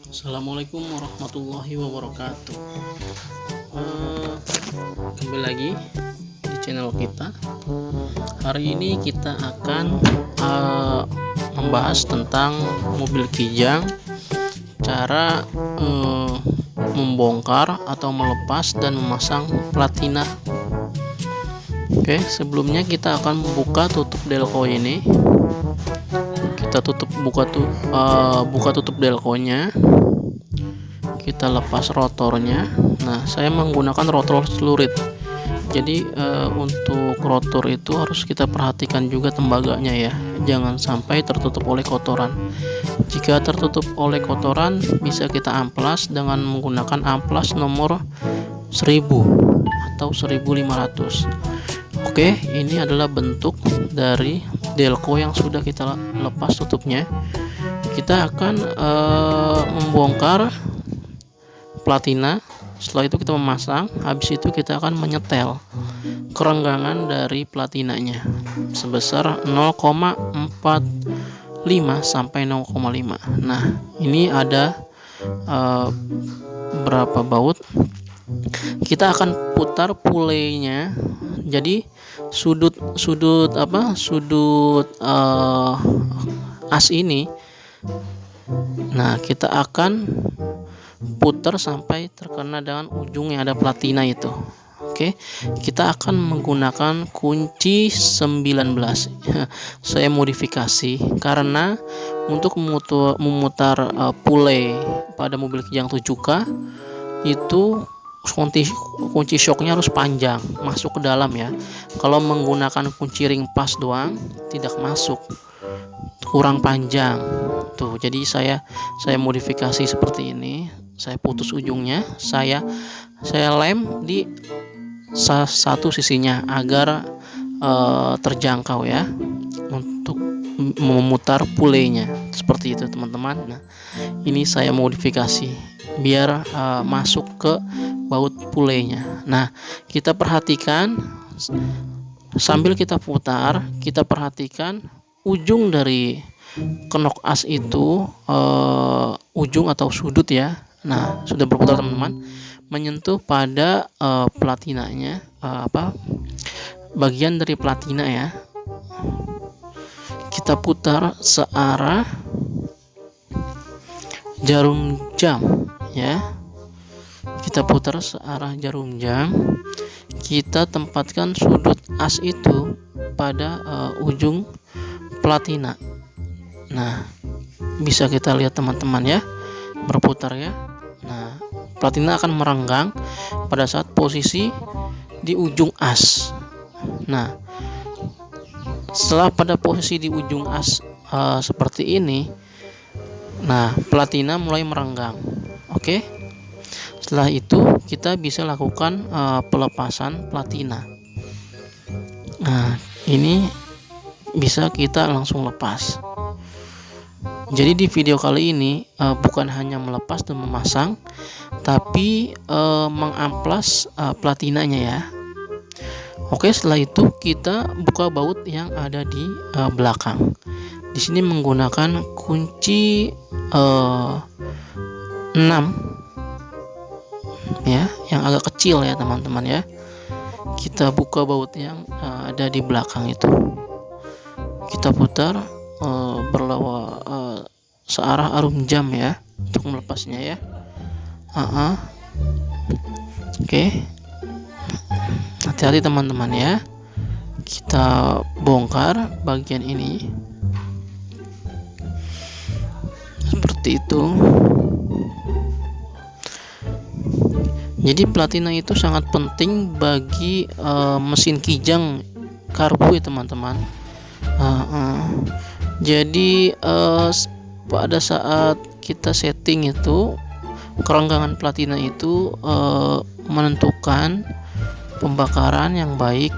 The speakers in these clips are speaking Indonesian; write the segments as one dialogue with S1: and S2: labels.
S1: Assalamualaikum warahmatullahi wabarakatuh. Kembali lagi di channel kita. Hari ini kita akan membahas tentang mobil Kijang, cara membongkar atau melepas dan memasang platina. Oke, sebelumnya kita akan buka tutup delco ini. Kita buka tutup delconya, kita lepas rotornya. Nah, saya menggunakan rotor celurit, jadi untuk rotor itu harus kita perhatikan juga tembaganya ya, jangan sampai tertutup oleh kotoran. Jika tertutup oleh kotoran, bisa kita amplas dengan menggunakan amplas nomor 1000 atau 1500. Oke, ini adalah bentuk dari delco yang sudah kita lepas tutupnya. Kita akan membongkar platina. Setelah itu kita memasang. Habis itu kita akan menyetel kerenggangan dari platinanya sebesar 0,45 sampai 0,5. Nah, ini ada berapa baut. Kita akan putar pulainya. Jadi sudut as ini, nah kita akan putar sampai terkena dengan ujung yang ada platina itu. Oke, kita akan menggunakan kunci 19. Saya modifikasi karena untuk memutar pulai pada mobil Kijang 7K itu kunci shocknya harus panjang masuk ke dalam ya. Kalau menggunakan kunci ring pas doang tidak masuk, kurang panjang tuh. Jadi saya modifikasi seperti ini. Saya putus ujungnya, saya lem di satu sisinya agar terjangkau ya untuk memutar pulainya seperti itu teman-teman. Nah, ini saya modifikasi biar masuk ke baut pulainya. Nah, kita perhatikan sambil kita putar, kita perhatikan ujung dari kenok as itu, ujung atau sudut ya. Nah, sudah berputar teman-teman, menyentuh pada platinanya, bagian dari platina ya. Kita putar searah jarum jam ya. Kita putar searah jarum jam. Kita tempatkan sudut as itu pada ujung platina. Nah, bisa kita lihat teman-teman ya, berputar ya. Nah, platina akan merenggang pada saat posisi di ujung as. Nah, setelah pada posisi di ujung as seperti ini, nah platina mulai merenggang. Oke, setelah itu kita bisa lakukan pelepasan platina. Nah, ini bisa kita langsung lepas. Jadi di video kali ini bukan hanya melepas dan memasang, tapi mengamplas platinanya ya. Oke, setelah itu kita buka baut yang ada di belakang. Di sini menggunakan kunci 6 ya, yang agak kecil ya teman-teman ya. Kita buka baut yang ada di belakang itu. Kita putar searah arum jam ya untuk melepasnya ya. Oke, hati-hati teman-teman ya. Kita bongkar bagian ini seperti itu. Jadi platina itu sangat penting bagi mesin Kijang karbu ya teman-teman. Jadi pada saat kita setting itu, kerenggangan platina itu menentukan pembakaran yang baik.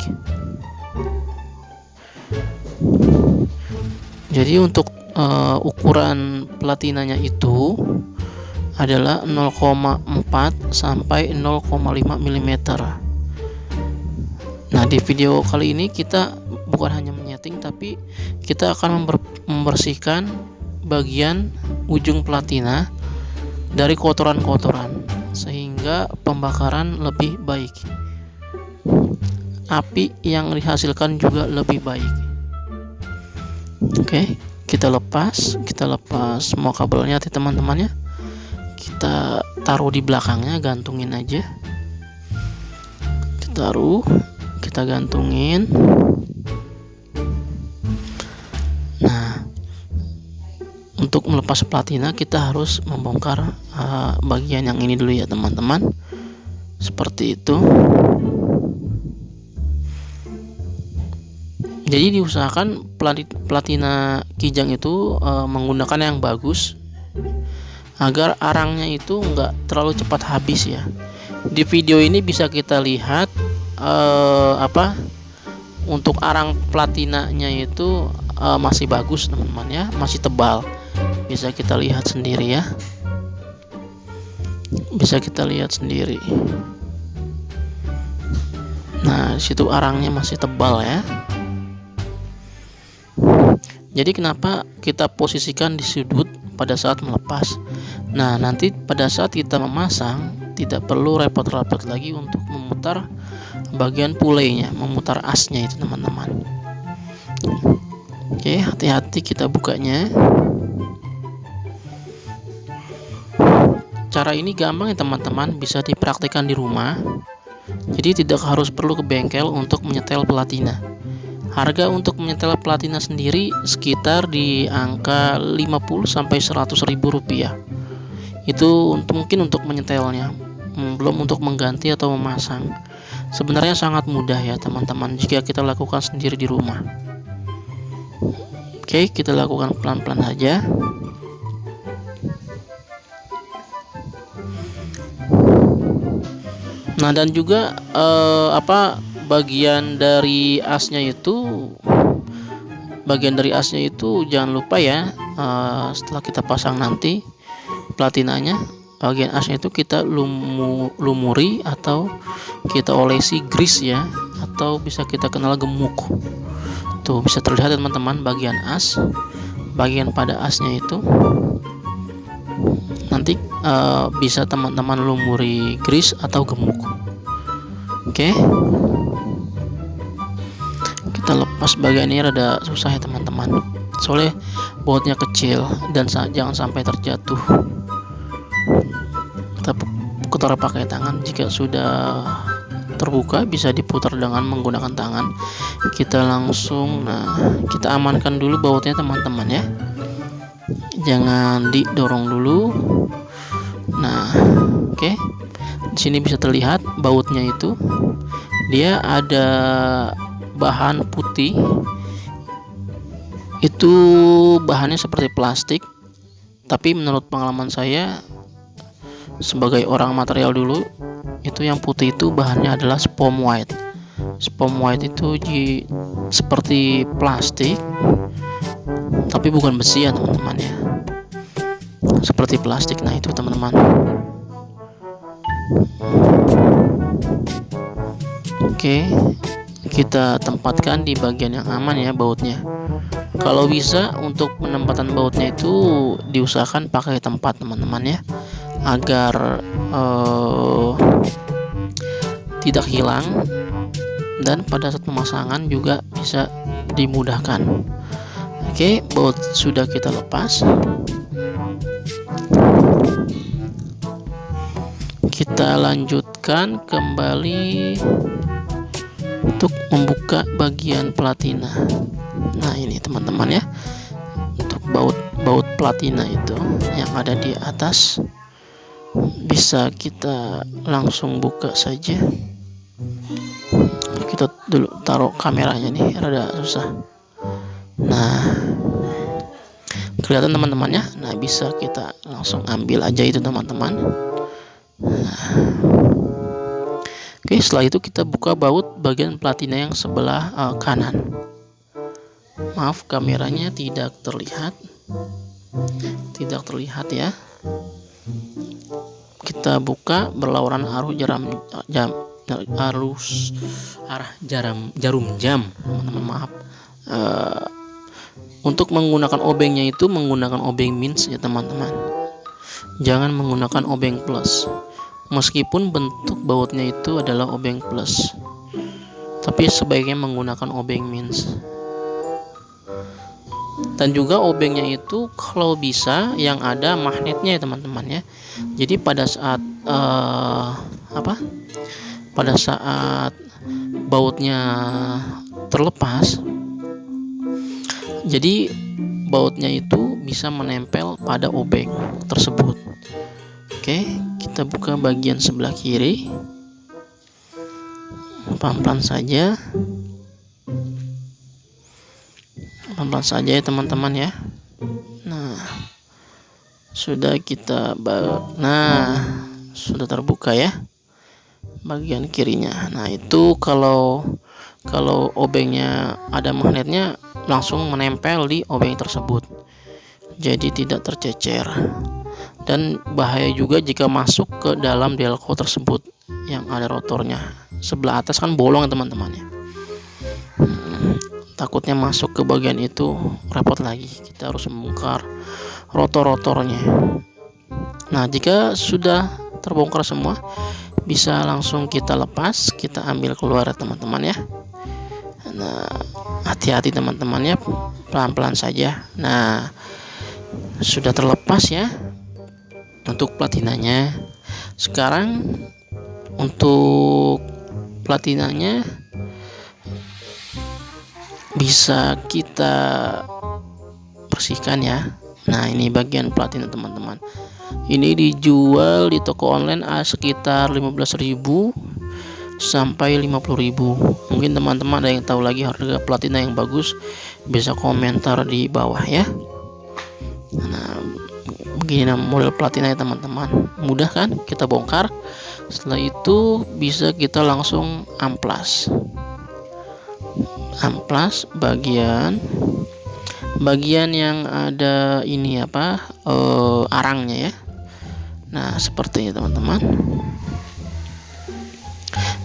S1: Jadi untuk ukuran platinanya itu adalah 0,4 sampai 0,5 mm. Nah, di video kali ini kita bukan hanya menyeting, tapi kita akan membersihkan bagian ujung platina dari kotoran-kotoran, sehingga pembakaran lebih baik. Api yang dihasilkan juga lebih baik. Oke, kita lepas semua kabelnya teman-teman ya. Kita taruh di belakangnya, gantungin aja. Kita gantungin. Nah, untuk melepas platina kita harus membongkar bagian yang ini dulu ya teman-teman, seperti itu. Jadi diusahakan platina kijang itu menggunakan yang bagus, agar arangnya itu enggak terlalu cepat habis ya. Di video ini bisa kita lihat untuk arang platinanya itu masih bagus teman-teman ya, masih tebal. Bisa kita lihat sendiri ya. Nah, situ arangnya masih tebal ya. Jadi kenapa kita posisikan di sudut pada saat melepas? Nah, nanti pada saat kita memasang tidak perlu repot-repot lagi untuk memutar bagian pulaynya, memutar asnya itu teman-teman. Oke, hati-hati kita bukanya. Cara ini gampang ya teman-teman, bisa dipraktikkan di rumah. Jadi tidak harus perlu ke bengkel untuk menyetel platina. Harga untuk menyetel platina sendiri sekitar di angka 50 sampai 100 ribu rupiah. Itu mungkin untuk menyetelnya, belum untuk mengganti atau memasang. Sebenarnya sangat mudah ya teman-teman jika kita lakukan sendiri di rumah. Oke, kita lakukan pelan-pelan saja. Nah, dan juga bagian dari asnya itu jangan lupa ya, setelah kita pasang nanti platinanya, bagian asnya itu kita lumuri atau kita olesi grease ya, atau bisa kita kenal gemuk. Tuh bisa terlihat teman-teman bagian as, bagian pada asnya itu nanti bisa teman-teman lumuri grease atau gemuk. Oke, kita lepas bagian ini rada susah ya teman-teman, soalnya bautnya kecil dan jangan sampai terjatuh. Kita putar pakai tangan. Jika sudah terbuka bisa diputar dengan menggunakan tangan. Kita langsung, kita amankan dulu bautnya teman-teman ya, jangan didorong dulu. Nah, oke. Di sini bisa terlihat bautnya itu dia ada bahan putih. Itu bahannya seperti plastik, tapi menurut pengalaman saya sebagai orang material dulu, itu yang putih itu bahannya adalah sperm white. Sperm white itu seperti plastik, tapi bukan besi ya teman-teman ya, seperti plastik. Nah itu teman-teman. Oke, kita tempatkan di bagian yang aman ya bautnya. Kalau bisa untuk penempatan bautnya itu diusahakan pakai tempat teman-teman ya, agar tidak hilang, dan pada saat pemasangan juga bisa dimudahkan. Oke, baut sudah kita lepas. Kita lanjutkan kembali untuk membuka bagian platina. Nah ini teman-teman ya, untuk baut platina itu yang ada di atas bisa kita langsung buka saja. Kita dulu taruh kameranya nih, rada susah. Nah kelihatan teman-teman ya. Nah bisa kita langsung ambil aja itu teman-teman. Oke, setelah itu kita buka baut bagian platina yang sebelah kanan. Maaf, kameranya tidak terlihat ya. Kita buka berlawanan arah jarum jam, teman-teman. Maaf. Untuk menggunakan obengnya itu menggunakan obeng mince ya teman-teman. jangan menggunakan obeng plus. Meskipun bentuk bautnya itu adalah obeng plus, tapi sebaiknya menggunakan obeng minus. Dan juga obengnya itu kalau bisa yang ada magnetnya ya teman-teman ya. Jadi pada saat pada saat bautnya terlepas, jadi bautnya itu bisa menempel pada obeng tersebut. Oke, kita buka bagian sebelah kiri, pelan-pelan saja, ya teman-teman ya. Nah, sudah sudah terbuka ya bagian kirinya. Nah, itu kalau obengnya ada magnetnya langsung menempel di obeng tersebut, jadi tidak tercecer. Dan bahaya juga jika masuk ke dalam delco tersebut yang ada rotornya. Sebelah atas kan bolong ya teman-teman ya. Takutnya masuk ke bagian itu repot lagi, kita harus membongkar rotor-rotornya. Nah, jika sudah terbongkar semua, bisa langsung kita lepas, kita ambil keluar ya teman-teman ya. Nah, hati-hati teman-teman ya, pelan-pelan saja. Nah, sudah terlepas ya untuk platinanya. Sekarang untuk platinanya bisa kita bersihkan ya. Nah, ini bagian platina teman-teman. Ini dijual di toko online sekitar 15.000 sampai 50.000. Mungkin teman-teman ada yang tahu lagi harga platina yang bagus, bisa komentar di bawah ya. Nah, begini model platina ya teman-teman. Mudah kan kita bongkar. Setelah itu bisa kita langsung amplas bagian yang ada ini arangnya ya. Nah, seperti ini teman-teman.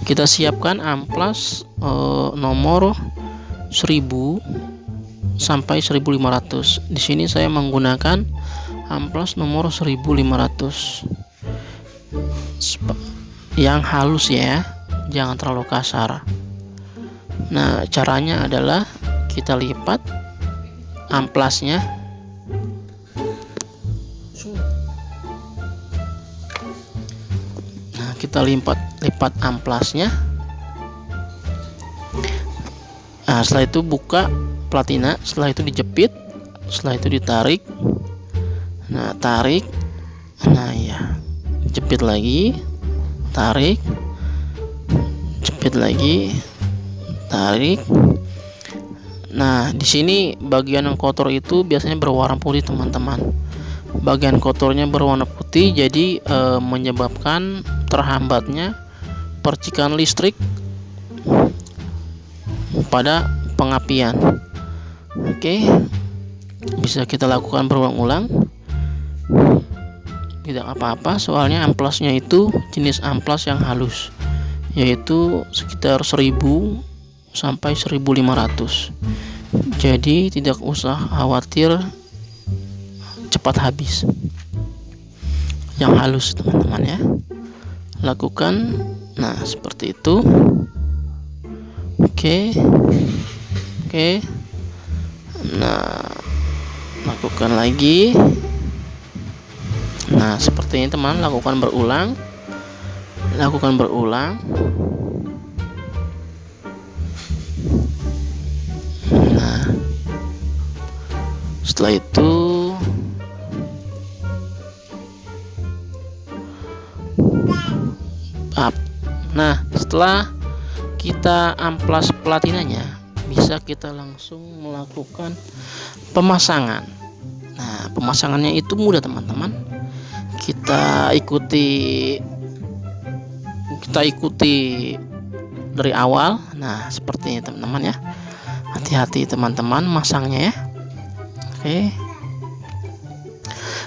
S1: Kita siapkan amplas nomor 1000 sampai 1500. Di sini saya menggunakan amplas nomor 1500 yang halus ya, jangan terlalu kasar. Nah, caranya adalah kita lipat amplasnya. Nah, kita lipat amplasnya. Nah, setelah itu buka platina, setelah itu dijepit, setelah itu ditarik. Nah, tarik. Nah, ya. Jepit lagi, tarik. Jepit lagi, tarik. Nah, di sini bagian yang kotor itu biasanya berwarna putih teman-teman. Bagian kotornya berwarna putih, jadi menyebabkan terhambatnya percikan listrik pada pengapian. Oke, bisa kita lakukan berulang-ulang, tidak apa-apa, soalnya amplasnya itu jenis amplas yang halus, yaitu sekitar 1000 sampai 1500. Jadi tidak usah khawatir cepat habis. Yang halus teman-teman ya, lakukan. Nah, seperti itu. Oke. Nah, lakukan lagi. Nah, seperti ini teman, lakukan berulang. Nah, setelah itu Nah, setelah kita amplas platinanya, bisa kita langsung melakukan pemasangan. Nah, pemasangannya itu mudah teman-teman. Kita ikuti dari awal. Nah, seperti ini teman-teman ya. Hati-hati teman-teman masangnya ya. Oke,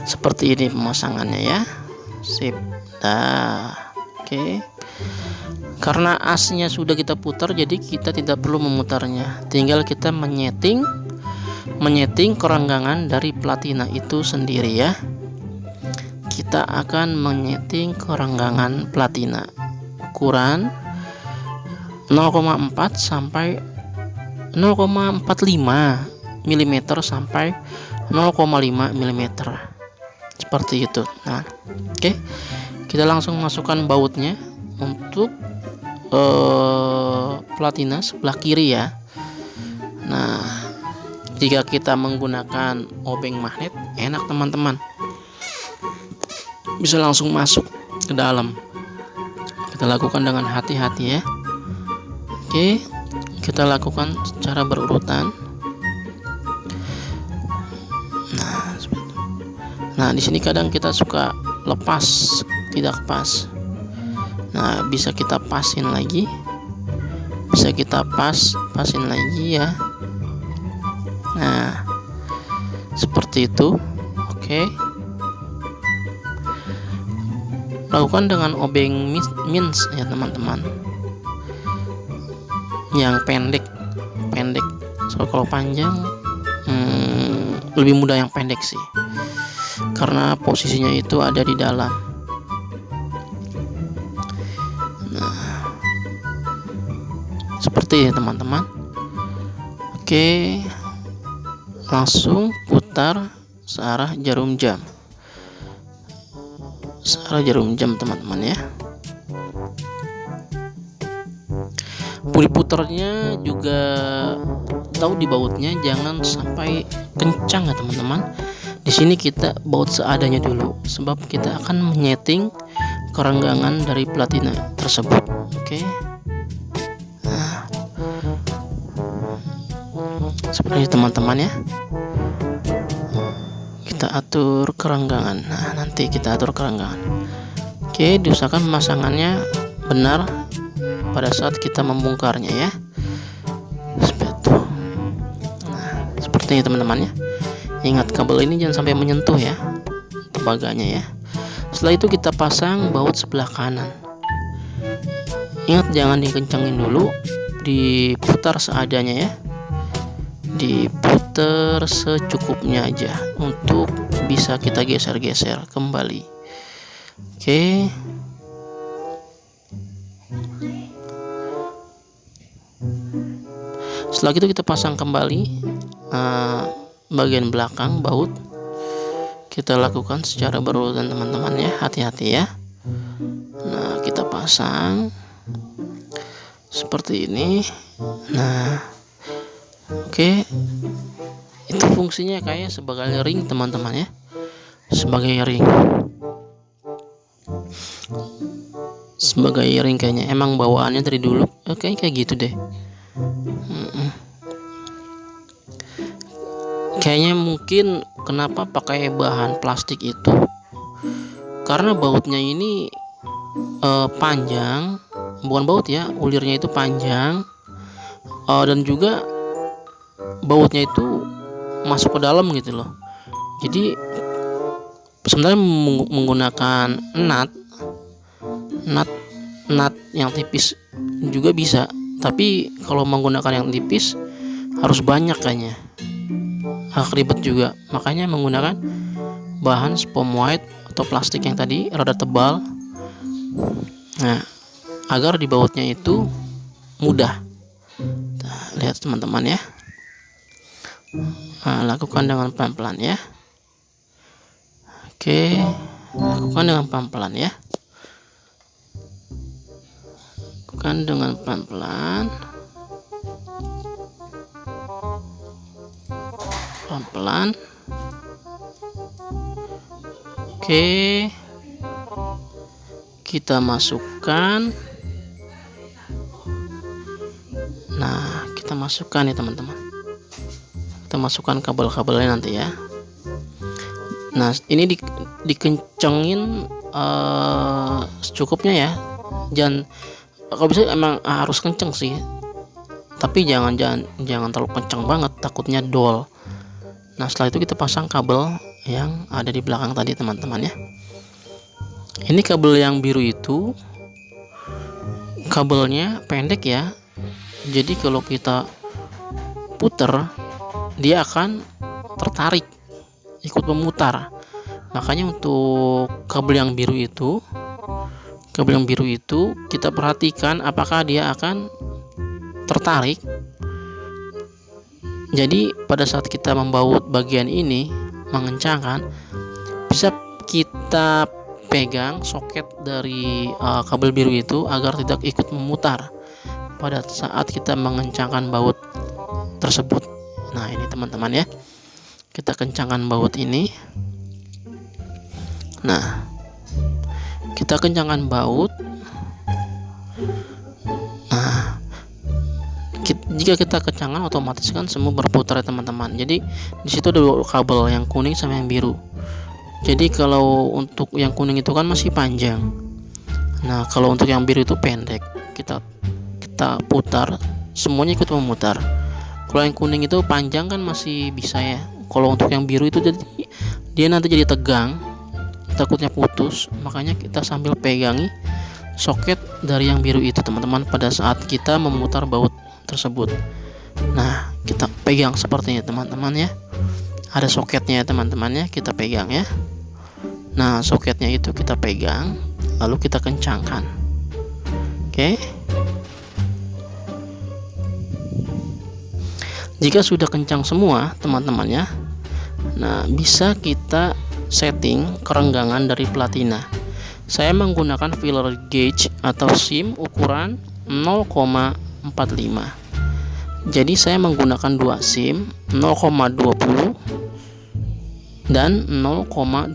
S1: seperti ini pemasangannya ya. Sip. Nah, oke. Karena asnya sudah kita putar, jadi kita tidak perlu memutarnya. Tinggal kita menyeting kerenggangan dari platina itu sendiri ya. kita akan menyeting kerenggangan platina ukuran 0,4 sampai 0,45 mm sampai 0,5 mm seperti itu. Nah, oke, kita langsung masukkan bautnya untuk platina sebelah kiri ya. Nah, jika kita menggunakan obeng magnet enak teman-teman, bisa langsung masuk ke dalam. Kita lakukan dengan hati-hati ya. Oke, kita lakukan secara berurutan. Nah, di sini kadang kita suka lepas, tidak pas. Nah, bisa kita pasin lagi, bisa kita pasin lagi ya. Nah, seperti itu. Oke, lakukan dengan obeng mince ya teman-teman, yang pendek. So kalau panjang lebih mudah yang pendek sih, karena posisinya itu ada di dalam. Nah, seperti ini teman-teman. Oke, langsung putar searah jarum jam. Teman-teman ya. Puli puternya juga tahu di bautnya jangan sampai kencang ya teman-teman. Di sini kita baut seadanya dulu, sebab kita akan menyeting kerenggangan dari platina tersebut. Oke. Nah, seperti teman-teman ya. Kita atur kerenggangan. Nah, nanti kita atur kerenggangan. Oke, diusahakan pemasangannya benar pada saat kita membongkarnya ya. Seperti ini teman-teman ya. Ingat, kabel ini jangan sampai menyentuh ya tembaganya ya. Setelah itu kita pasang baut sebelah kanan. Ingat, jangan dikencangin dulu, diputar seadanya ya. Diputar secukupnya aja untuk bisa kita geser-geser kembali. Oke. Setelah itu kita pasang kembali bagian belakang baut. Kita lakukan secara berurutan teman-teman ya, hati-hati ya. Nah, kita pasang seperti ini. Nah, oke, itu fungsinya kayak sebagai ring teman-teman ya, sebagai ring kayaknya, emang bawaannya dari dulu kayak gitu deh. Kayaknya mungkin kenapa pakai bahan plastik itu, karena bautnya ini panjang, bukan baut ya, ulirnya itu panjang, dan juga bautnya itu masuk ke dalam gitu loh. Jadi sebenarnya menggunakan nut yang tipis juga bisa, tapi kalau menggunakan yang tipis harus banyak kayaknya, ribet juga. Makanya menggunakan bahan spom white atau plastik yang tadi rada tebal. Nah, agar di bautnya itu mudah. Nah, lihat teman-teman ya. Nah, lakukan dengan pelan-pelan ya. Oke, lakukan dengan pelan-pelan ya. Lakukan dengan pelan-pelan. Pelan-pelan. Oke, kita masukkan. Nah, kita masukkan ya teman-teman. Kita masukkan kabel-kabelnya nanti ya. Nah, ini dikencengin secukupnya ya. Jangan, kalau bisa emang harus kenceng sih, tapi jangan terlalu kenceng banget, takutnya dol. Nah, setelah itu kita pasang kabel yang ada di belakang tadi teman-teman ya. Ini kabel yang biru itu kabelnya pendek ya, jadi kalau kita puter dia akan tertarik, ikut memutar. Makanya untuk kabel yang biru itu kita perhatikan apakah dia akan tertarik. Jadi pada saat kita membaut bagian ini, mengencangkan, bisa kita pegang soket dari kabel biru itu agar tidak ikut memutar pada saat kita mengencangkan baut tersebut. Nah, ini teman-teman ya, kita kencangkan baut ini. Nah, kita kencangkan baut. Nah, jika kita kencangkan, otomatis kan semua berputar ya teman-teman. Jadi di situ ada dua kabel, yang kuning sama yang biru. Jadi kalau untuk yang kuning itu kan masih panjang. Nah, kalau untuk yang biru itu pendek. Kita putar, semuanya ikut memutar. Kalau yang kuning itu panjang kan masih bisa ya. Kalau untuk yang biru itu jadi dia nanti jadi tegang, takutnya putus. Makanya kita sambil pegangi soket dari yang biru itu teman-teman pada saat kita memutar baut tersebut. Nah, kita pegang sepertinya teman-teman ya. Ada soketnya ya teman-teman ya, kita pegang ya. Nah, soketnya itu kita pegang, lalu kita kencangkan. Oke. Jika sudah kencang semua teman-teman ya, nah bisa kita setting kerenggangan dari platina. Saya menggunakan filler gauge atau SIM ukuran 0,45. Jadi saya menggunakan dua SIM 0,20 dan 0,25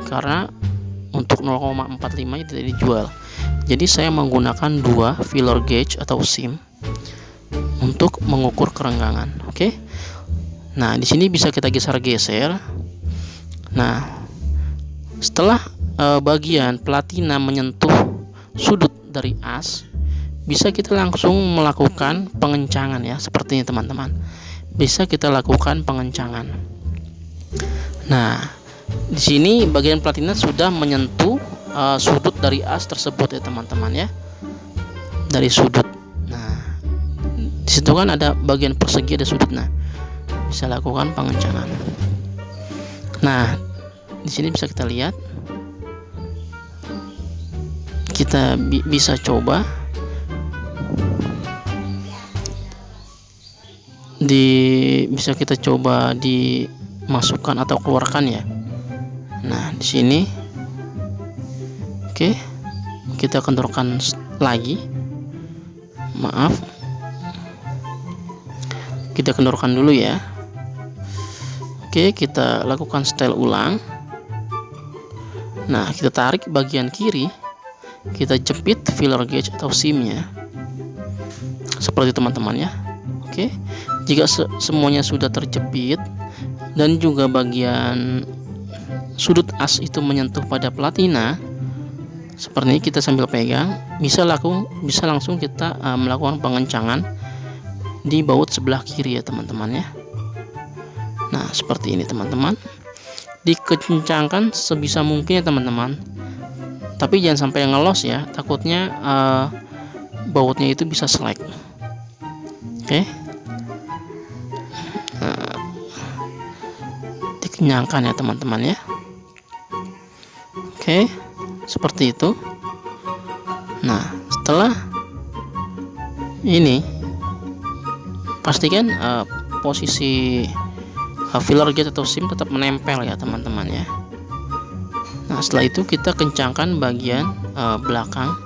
S1: karena untuk 0,45 tidak dijual. Jadi saya menggunakan dua filler gauge atau SIM untuk mengukur kerenggangan. Oke. Nah, di sini bisa kita geser-geser. Nah, setelah bagian platina menyentuh sudut dari as, bisa kita langsung melakukan pengencangan ya, seperti ini teman-teman. Bisa kita lakukan pengencangan. Nah, di sini bagian platina sudah menyentuh sudut dari as tersebut ya teman-teman ya. Dari sudut. Nah, di situ kan ada bagian persegi, ada sudut. Nah, bisa lakukan pengencangan. Nah, di sini bisa kita lihat. Kita bisa coba bisa kita coba dimasukkan atau keluarkan ya. Nah, di sini oke, kita kendorkan lagi. Maaf, kita kendorkan dulu ya. Oke, kita lakukan setel ulang. Nah, kita tarik bagian kiri, kita jepit filler gauge atau SIM-nya seperti teman-teman ya. Oke, jika semuanya sudah terjepit dan juga bagian sudut as itu menyentuh pada platina, seperti ini, kita sambil pegang, bisa langsung kita melakukan pengencangan di baut sebelah kiri ya teman-teman ya. Nah, seperti ini teman-teman, dikencangkan sebisa mungkin ya teman-teman, tapi jangan sampai ngelos ya, takutnya bautnya itu bisa selek. Oke. Nah, dikencangkan ya teman-teman ya. Oke, seperti itu. Nah, setelah ini pastikan posisi filler gauge atau SIM tetap menempel ya teman-teman ya. Nah, setelah itu kita kencangkan bagian belakang.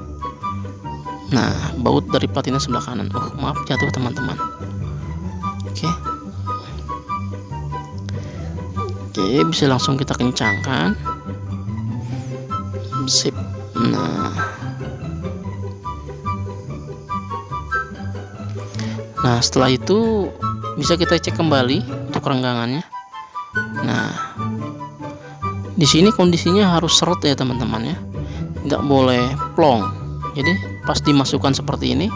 S1: Nah, baut dari platina sebelah kanan. Oh, maaf, jatuh teman-teman. Oke, bisa langsung kita kencangkan. Sip. Nah, setelah itu bisa kita cek kembali untuk kerenggangannya. Nah, di sini kondisinya harus seret ya teman-teman ya, nggak boleh plong. Jadi pas dimasukkan seperti ini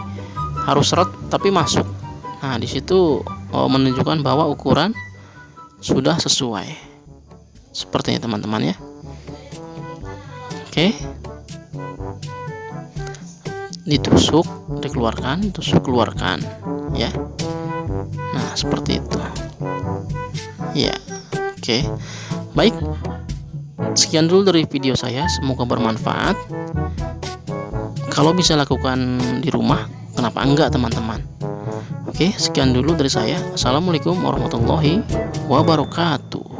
S1: harus seret tapi masuk. Nah, di situ menunjukkan bahwa ukuran sudah sesuai. Seperti ini teman-teman ya. Oke, ditusuk, dikeluarkan, tusuk, keluarkan ya. Nah, seperti itu ya. Oke, baik, Sekian dulu dari video saya, semoga bermanfaat. Kalau bisa lakukan di rumah, kenapa enggak teman-teman? Oke, sekian dulu dari saya. Assalamualaikum warahmatullahi wabarakatuh.